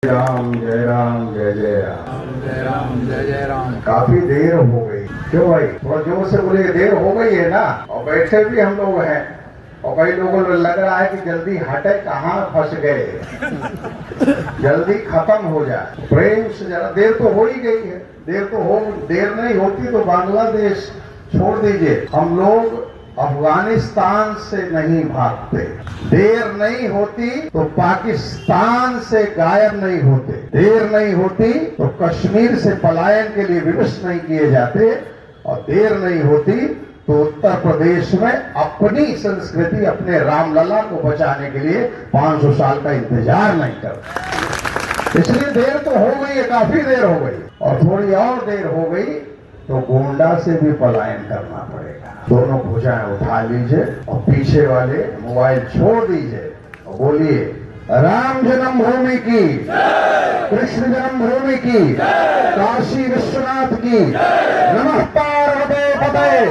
राम जय राम जय जय राम जय राम जय जय राम। काफी देर हो गई। क्यों भाई, थोड़ा जोर से बोलिए। देर हो गई है ना, और बैठे भी हम लोग हैं, और कई लोगों को लग रहा है कि जल्दी हटे, कहाँ फंस गए, जल्दी खत्म हो जाए। प्रेम से जरा, देर तो हो ही गई है। देर नहीं होती तो बांग्लादेश छोड़ दीजिए, हम लोग अफगानिस्तान से नहीं भागते। देर नहीं होती तो पाकिस्तान से गायब नहीं होते। देर नहीं होती तो कश्मीर से पलायन के लिए विवश नहीं किए जाते, और देर नहीं होती तो उत्तर प्रदेश में अपनी संस्कृति, अपने रामलला को बचाने के लिए 500 साल का इंतजार नहीं करते। इसलिए देर तो हो गई है, काफी देर हो गई, और थोड़ी और देर हो गई तो गोंडा से भी पलायन करना पड़ेगा। दोनों भुजाएं उठा लीजिए और पीछे वाले मोबाइल छोड़ दीजिए और बोलिए, राम जन्मभूमि की, कृष्ण जन्मभूमि की, काशी विश्वनाथ की, नमः पार्वती पते।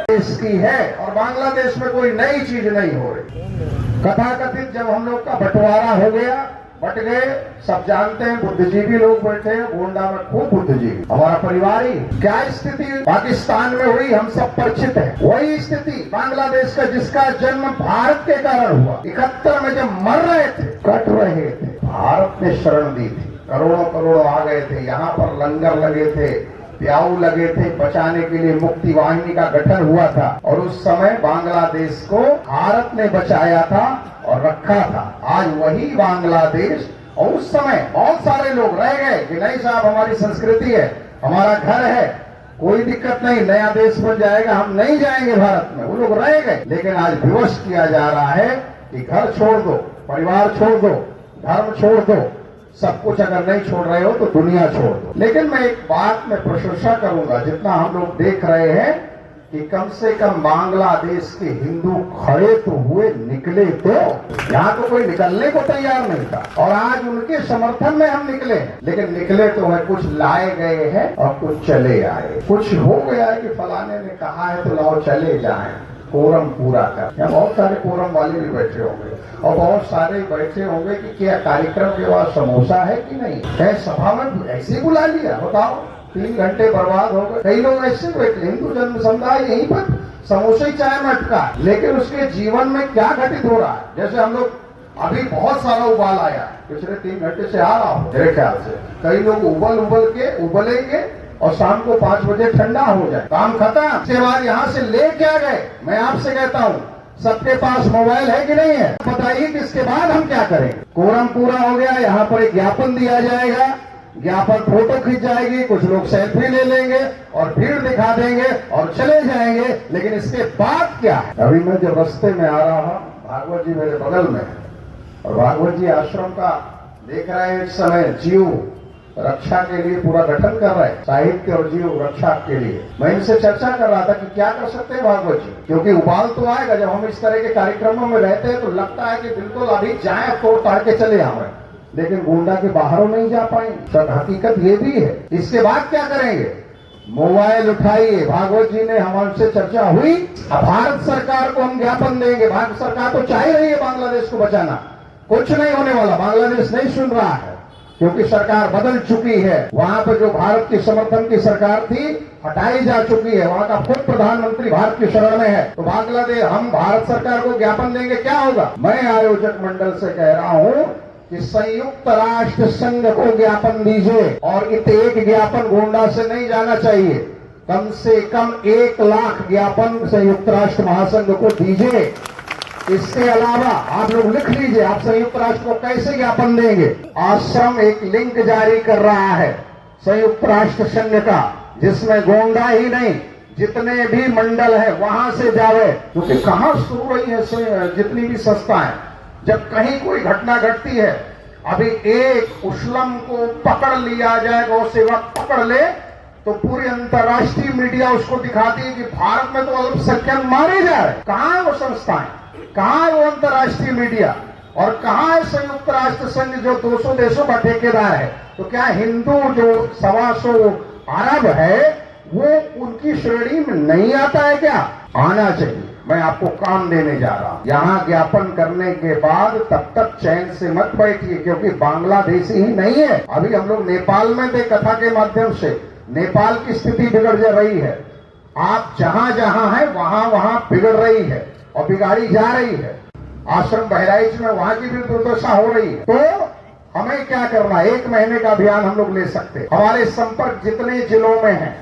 देश की है, और बांग्लादेश में कोई नई चीज नहीं हो रही। कथाकथित जब हम लोग का बंटवारा हो गया, बट गए, सब जानते हैं, बुद्धिजीवी लोग बैठे हैं गोंडा में, खूब बुद्धिजीवी। हमारा परिवार ही, क्या स्थिति पाकिस्तान में हुई हम सब परिचित हैं। वही स्थिति बांग्लादेश का, जिसका जन्म भारत के कारण हुआ। 71 में जब मर रहे थे, कट रहे थे, भारत ने शरण दी थी, करोड़ों करोड़ों आ गए थे, यहाँ पर लंगर लगे थे, प्याऊ लगे थे, बचाने के लिए मुक्ति वाहिनी का गठन हुआ था, और उस समय बांग्लादेश को भारत ने बचाया था और रखा था। आज वही बांग्लादेश, और उस समय बहुत सारे लोग रह गए कि नहीं साहब, हमारी संस्कृति है, हमारा घर है, कोई दिक्कत नहीं, नया देश बन जाएगा, हम नहीं जाएंगे भारत में, वो लोग रह गए। लेकिन आज विवश किया जा रहा है कि घर छोड़ दो, परिवार छोड़ दो, धर्म छोड़ दो, सब कुछ अगर नहीं छोड़ रहे हो तो दुनिया छोड़ दो। लेकिन मैं एक बात में प्रशंसा करूंगा, जितना हम लोग देख रहे हैं कि कम से कम बांग्लादेश के हिंदू खड़े तो हुए, निकले तो। यहाँ तो कोई निकलने को तैयार नहीं था, और आज उनके समर्थन में हम निकले हैं। लेकिन निकले तो है, कुछ लाए गए हैं और कुछ चले आए। कुछ हो गया है कि फलाने ने कहा है तो लाओ चले जाएं, कोरम पूरा कर। यहाँ बहुत सारे कोरम वाले भी बैठे होंगे, और बहुत सारे बैठे होंगे कि क्या कार्यक्रम के बाद समोसा है कि नहीं है। सभा में ऐसे बुला लिया, बताओ, 3 घंटे बर्बाद हो गए। कई लोग ऐसे बैठे, हिंदू जन समुदाय यहीं पर समोसे चाय में अटका, लेकिन उसके जीवन में क्या घटित हो रहा है। जैसे हम लोग अभी बहुत सारा उबाल आया, पिछले 3 घंटे से आ रहा हूँ मेरे ख्याल से। कई लोग उबलेंगे और शाम को 5 बजे ठंडा हो जाए, काम खत्म। इसके बाद यहाँ से ले क्या गए। मैं आपसे कहता हूँ, सबके पास मोबाइल है कि नहीं है, बताइए कि इसके बाद हम क्या करेंगे। कोरम पूरा हो गया, यहाँ पर एक ज्ञापन दिया जाएगा, ज्ञापन फोटो खींच जाएगी, कुछ लोग सेल्फी ले लेंगे और भीड़ दिखा देंगे और चले जाएंगे। लेकिन इसके बाद क्या है। अभी मैं जब रास्ते में आ रहा, भागवत जी मेरे बगल में, और भागवत जी आश्रम का देख रहे हैं, इस समय जीव रक्षा के लिए पूरा गठन कर रहे हैं, साहित्य और जीव रक्षा के लिए। मैं इनसे चर्चा कर रहा था कि क्या कर सकते हैं भागवत जी, क्योंकि उबाल तो आएगा जब हम इस तरह के कार्यक्रमों में रहते हैं, तो लगता है कि बिल्कुल अभी जाए तोड़ ताड़ के चले आए, लेकिन गोंडा के बाहरों नहीं जा पाएंगे। सर हकीकत ये भी है। इसके बाद क्या करेंगे, मोबाइल उठाइए, भागवत जी ने हमसे चर्चा हुई, अब भारत सरकार को हम ज्ञापन देंगे। भारत सरकार तो चाह रही है बांग्लादेश को बचाना, कुछ नहीं होने वाला, बांग्लादेश नहीं सुन रहा है, क्योंकि सरकार बदल चुकी है। वहां पर जो भारत के समर्थन की सरकार थी, हटाई जा चुकी है, वहां का खुद प्रधानमंत्री भारत की शरण में है। तो बांग्लादेश, हम भारत सरकार को ज्ञापन देंगे, क्या होगा। मैं आयोजक मंडल से कह रहा हूं कि संयुक्त राष्ट्र संघ को ज्ञापन दीजिए, और एक ज्ञापन गोंडा से नहीं जाना चाहिए, कम से कम 1 लाख ज्ञापन संयुक्त राष्ट्र महासंघ को दीजिए। इसके अलावा आप लोग लिख लीजिए, आप संयुक्त राष्ट्र को कैसे ज्ञापन देंगे। आश्रम एक लिंक जारी कर रहा है संयुक्त राष्ट्र संघ का, जिसमें गोंडा ही नहीं, जितने भी मंडल है वहां से जावे, क्योंकि कहां शुरू रही है जितनी भी संस्थाएं, जब कहीं कोई घटना घटती है, अभी एक मुस्लिम को पकड़ लिया जाए, गौ सेवक पकड़ ले, तो पूरी अंतर्राष्ट्रीय मीडिया उसको दिखाती है कि भारत में तो अल्पसंख्यक मारे जा रहे। कहां है वो संस्थाएं, कहां है वो अंतर्राष्ट्रीय मीडिया, और कहां है संयुक्त राष्ट्र संघ जो 200 देशों का ठेकेदार है। तो क्या हिंदू जो 125 अरब है वो उनकी श्रेणी में नहीं आता है क्या। आना चाहिए। मैं आपको काम देने जा रहा हूं। यहाँ ज्ञापन करने के बाद तब तक चैन से मत बैठिए, क्योंकि बांग्लादेशी ही नहीं है। अभी हम लोग नेपाल में थे, कथा के माध्यम से नेपाल की स्थिति बिगड़ जा रही है। आप जहां जहां है वहां वहां बिगड़ रही है और बिगाड़ी जा रही है। आश्रम बहराइच में वहां की भी दुर्दशा हो रही है। तो हमें क्या करना है, 1 महीने का अभियान हम लोग ले सकते हैं। हमारे संपर्क जितने जिलों में है,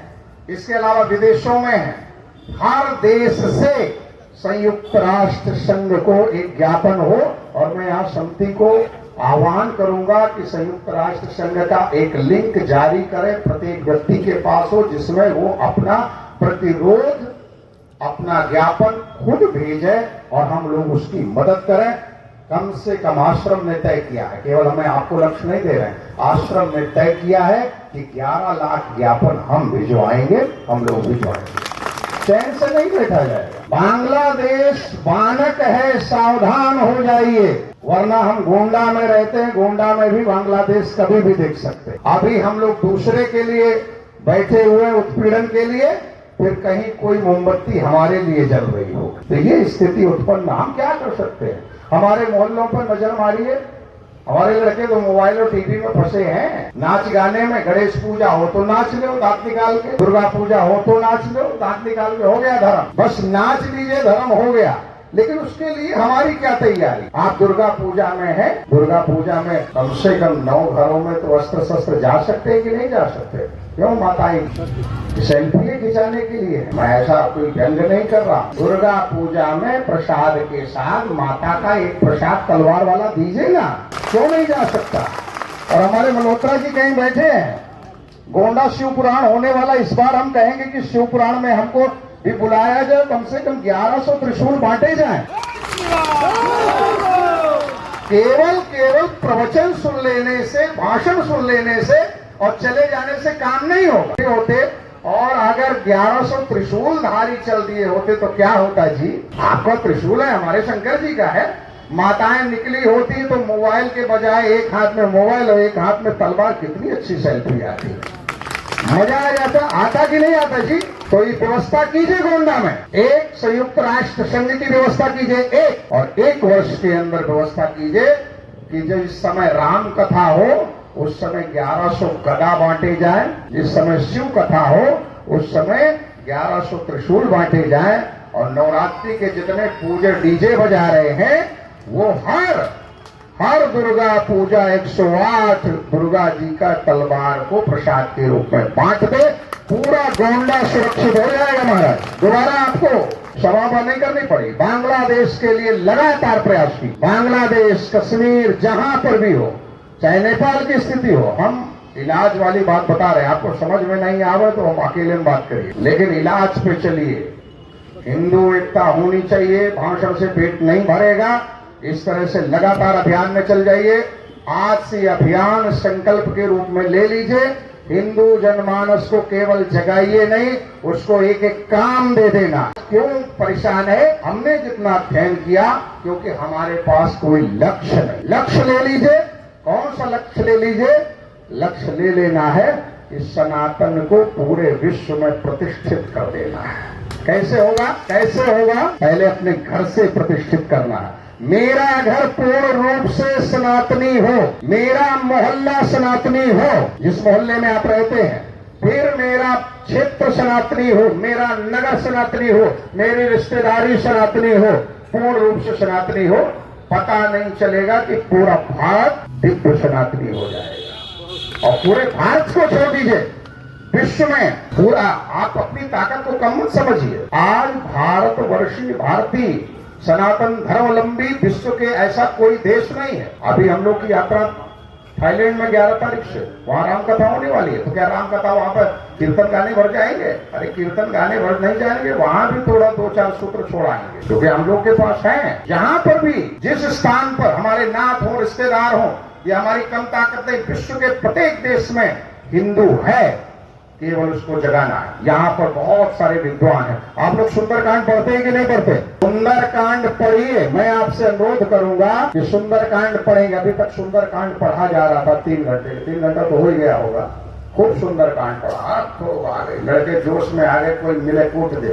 इसके अलावा विदेशों में है, हर देश से संयुक्त राष्ट्र संघ को एक ज्ञापन हो। और मैं यहाँ समिति को आह्वान करूंगा कि संयुक्त राष्ट्र संघ का एक लिंक जारी करें, प्रत्येक व्यक्ति के पास हो, जिसमें वो अपना प्रतिरोध, अपना ज्ञापन खुद भेजे और हम लोग उसकी मदद करें। कम से कम आश्रम ने तय किया है, केवल हमें आपको लक्ष्य नहीं दे रहे हैं, आश्रम ने तय किया है कि 11 लाख ज्ञापन हम भिजवाएंगे, हम लोग भिजवाएंगे। चैन से नहीं बैठा जाएगा। बांग्लादेश बानक है, सावधान हो जाइए, वरना हम गोंडा में रहते हैं, गोंडा में भी बांग्लादेश कभी भी देख सकते हैं। अभी हम लोग दूसरे के लिए बैठे हुए उत्पीड़न के लिए, फिर कहीं कोई मोमबत्ती हमारे लिए जल रही हो, तो ये स्थिति उत्पन्न हम क्या कर सकते हैं। हमारे मोहल्लों पर नजर मारिए, हमारे लड़के तो मोबाइल और टीवी में फंसे हैं। नाच गाने में, गणेश पूजा हो तो नाच लो दांत निकाल के, दुर्गा पूजा हो तो नाच लो दांत निकाल के, हो गया धर्म। बस नाच लीजिए, धर्म हो गया। लेकिन उसके लिए हमारी क्या तैयारी। आप दुर्गा पूजा में है, दुर्गा पूजा में कम से कम 9 घरों में तो अस्त्र शस्त्र जा सकते हैं कि नहीं जा सकते। क्यों माताएं सेल्फी खिंचाने के लिए? मैं ऐसा कोई व्यंग नहीं कर रहा। दुर्गा पूजा में प्रसाद के साथ माता का एक प्रसाद तलवार वाला दीजिए ना, क्यों नहीं जा सकता। और हमारे मल्होत्रा जी कहीं बैठे हैं, गोंडा शिव पुराण होने वाला, इस बार हम कहेंगे कि शिव पुराण में हमको भी बुलाया जाए, कम से कम 1100 त्रिशूल बांटे जाएं। केवल प्रवचन सुन लेने से, भाषण सुन लेने से और चले जाने से काम नहीं होते। और अगर 1100 त्रिशूल धारी चल दिए होते तो क्या होता जी। आपका त्रिशूल है, हमारे शंकर जी का है। माताएं निकली होती तो मोबाइल के बजाय एक हाथ में मोबाइल और एक हाथ में तलवार, कितनी अच्छी सेल्फी आती, मजा आ जाता। आता कि नहीं आता जी। तो ये व्यवस्था कीजिए गोंडा में, एक संयुक्त राष्ट्र संघ की व्यवस्था कीजिए, एक, और 1 वर्ष के अंदर व्यवस्था कीजिए कि जब इस समय राम कथा हो उस समय 1100 गदा बांटे जाए, जिस समय शिव कथा हो उस समय 1100 त्रिशूल बांटे जाए। और नवरात्रि के जितने पूजे डीजे बजा रहे हैं वो हर दुर्गा पूजा 108 दुर्गा जी का तलवार को प्रसाद के रूप में बांट दे। पूरा गोंडा सुरक्षित हो जाएगा महाराज। दोबारा आपको सभा नहीं करनी पड़ी। बांग्लादेश के लिए लगातार प्रयास की, बांग्लादेश, कश्मीर, जहां पर भी हो, चाहे नेपाल की स्थिति हो। हम इलाज वाली बात बता रहे हैं, आपको समझ में नहीं आवे तो हम अकेले में बात करिए, लेकिन इलाज पे चलिए। हिंदू एकता होनी चाहिए, भाषण से पेट नहीं भरेगा। इस तरह से लगातार अभियान में चल जाइए। आज से अभियान संकल्प के रूप में ले लीजिए। हिंदू जनमानस को केवल जगाइए नहीं, उसको एक एक काम दे देना। क्यों परेशान है? हमने जितना अध्ययन किया, क्योंकि हमारे पास कोई लक्ष्य नहीं। लक्ष्य ले लीजिए। कौन सा लक्ष्य ले लीजिए? लक्ष्य ले लेना है कि सनातन को पूरे विश्व में प्रतिष्ठित कर देना है। कैसे होगा? पहले अपने घर से प्रतिष्ठित करना है। मेरा घर पूर्ण रूप से सनातनी हो, मेरा मोहल्ला सनातनी हो, जिस मोहल्ले में आप रहते हैं, फिर मेरा क्षेत्र सनातनी हो, मेरा नगर सनातनी हो, मेरी रिश्तेदारी सनातनी हो, पूर्ण रूप से सनातनी हो। पता नहीं चलेगा कि पूरा भारत दिव्य सनातनी हो जाएगा। और पूरे भारत को छोड़ दीजिए, विश्व में पूरा, आप अपनी ताकत को कम मत समझिए। आज भारतवर्षीय, भारतीय सनातन धर्मावलंबी विश्व के ऐसा कोई देश नहीं है। अभी हम लोग की यात्रा थाईलैंड में 11 तारीख से, वहां राम कथा होने वाली है। तो क्या राम कथा वहां पर कीर्तन गाने भर जाएंगे? अरे कीर्तन गाने भर नहीं जाएंगे, वहां भी थोड़ा 2-4 सूत्र छोड़ाएंगे, क्योंकि हम लोग के पास है। जहां पर भी, जिस स्थान पर हमारे नाथ हो, रिश्तेदार हो, या हमारी कम ताकत है, विश्व के प्रत्येक देश में हिंदू है, केवल उसको जगाना है। यहाँ पर बहुत सारे विद्वान हैं। आप लोग सुंदरकांड पढ़ते हैं कि नहीं पढ़ते? सुंदरकांड पढ़िए। मैं आपसे अनुरोध करूंगा कि सुंदरकांड पढ़ेंगे। अभी तक सुंदरकांड पढ़ा जा रहा था 3 घंटे, 3 घंटा तो हो ही गया होगा। खूब सुंदर कांड पड़ा, खूब आगे लड़के जोश में आगे, कोई मिले कूट दे,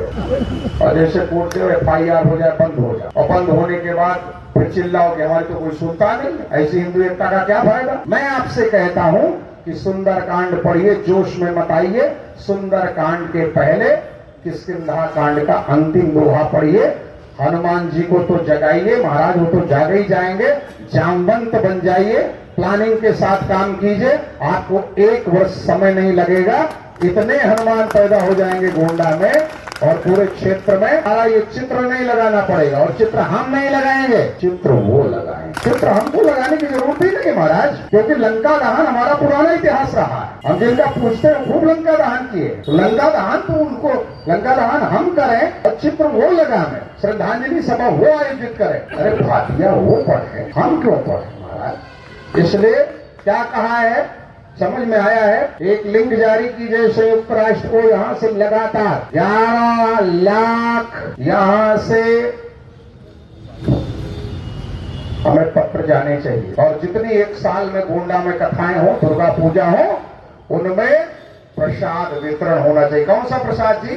और जैसे कूट दे FIR हो जाए, बंद हो जाए, और बंद होने के बाद फिर चिल्लाओ कि हमारी तो कोई सुनता नहीं, ऐसी हिंदू एकता का क्या फायदा। मैं आपसे कहता हूं कि सुंदर कांड पढ़िए, जोश में मत आइए। सुंदर कांड के पहले किष्किंधा कांड का अंतिम दोहा पढ़िए। हनुमान जी को तो जगाइए, महाराज वो तो जागे ही जाएंगे, जामवंत बन जाइए, प्लानिंग के साथ काम कीजिए, आपको 1 वर्ष समय नहीं लगेगा, इतने हनुमान पैदा हो जाएंगे गोंडा में और पूरे क्षेत्र में। हमारा ये चित्र नहीं लगाना पड़ेगा, और चित्र हम नहीं लगाएंगे, चित्र वो लगाएंगे। चित्र हमको लगाने की जरूरत ही नहीं महाराज, क्योंकि लंका दहन हमारा पुराना इतिहास रहा है। हम जिनका पूछते हैं खूब लंका दहन किए, तो लंका दहन तो उनको, लंका दहन हम करें और चित्र वो लगाएं, श्रद्धांजलि सभा वो आयोजित करें। अरे भाटिया वो पढ़े, हम क्यों पढ़े महाराज। इसलिए क्या कहा है समझ में आया है, एक लिंक जारी की जाए संयुक्त राष्ट्र को, यहां से लगातार 11 लाख यहां से हमें पत्र जाने चाहिए, और जितनी 1 साल में गोंडा में कथाएं हो, दुर्गा पूजा हो, उनमें प्रसाद वितरण होना चाहिए। कौन सा प्रसाद जी?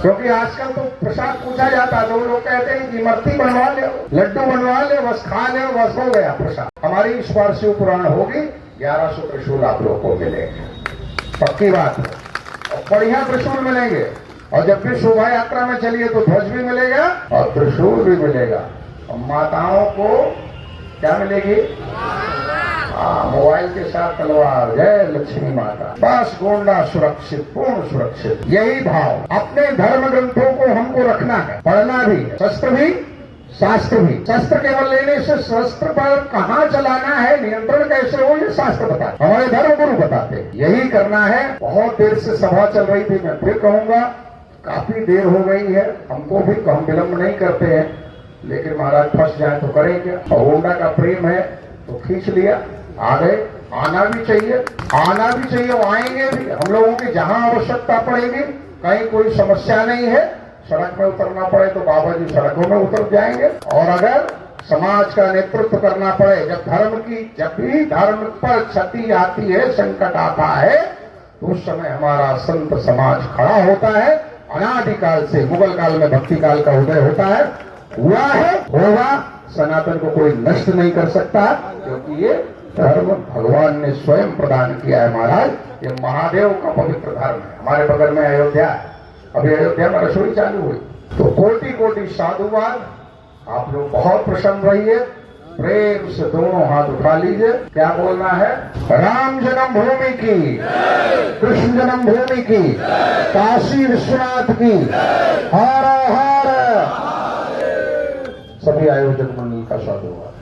क्योंकि आजकल तो प्रसाद पूछा जाता है, तो लोग कहते हैं कि इमरती बनवा ले, लड्डू बनवा ले, बस खा ले, बस हो गया प्रसाद। हमारी इस बार शिव पुराण होगी, 1100 त्रिशूल आप लोगों को मिलेंगे, पक्की बात है, और बढ़िया त्रिशूल मिलेंगे। और जब भी शोभा यात्रा में चलिए तो ध्वज भी मिलेगा और त्रिशूल भी मिलेगा। और माताओं को क्या मिलेगी? मोबाइल के साथ तलवार, जय लक्ष्मी माता। बस गोंडा सुरक्षित, पूर्ण सुरक्षित, यही भाव। अपने धर्म ग्रंथों को हमको रखना है, पढ़ना भी है, शस्त्र भी, शास्त्र भी। शस्त्र केवल लेने से शस्त्र पर कहाँ चलाना है, नियंत्रण कैसे हो, ये शास्त्र बताते, हमारे धर्म गुरु बताते हैं, यही करना है। बहुत देर से सभा चल रही थी, मैं फिर कहूंगा काफी देर हो गई है, हमको भी, हम विलंब नहीं करते हैं, लेकिन महाराज फंस जाए तो करें क्या। और गोंडा का प्रेम है तो खींच लिया, आ गए, आना भी चाहिए, आना भी चाहिए, वो आएंगे भी। हम लोगों की जहां आवश्यकता पड़ेगी, कहीं कोई समस्या नहीं है, सड़क में उतरना पड़े तो बाबा जी सड़कों में उतर जाएंगे। और अगर समाज का नेतृत्व करना पड़े, जब भी धर्म पर क्षति आती है, संकट आता है, तो उस समय हमारा संत समाज खड़ा होता है। अनादिकाल से, मुगल काल में भक्ति काल का उदय होता है, हुआ है, होगा। सनातन को कोई नष्ट नहीं कर सकता, क्योंकि ये धर्म भगवान ने स्वयं प्रदान किया है महाराज। ये महादेव का पवित्र धर्म है। हमारे बगल में अयोध्या है, अभी अयोध्या में रसोई चालू हुई, तो कोटि कोटि साधुवाद। आप लोग बहुत प्रसन्न रहिए, प्रेम से दोनों हाथ उठा लीजिए। क्या बोलना है? राम जन्मभूमि की, कृष्ण जन्मभूमि की, काशी विश्वनाथ की, हर हर। सभी आयोजक मंडल का साधुवाद।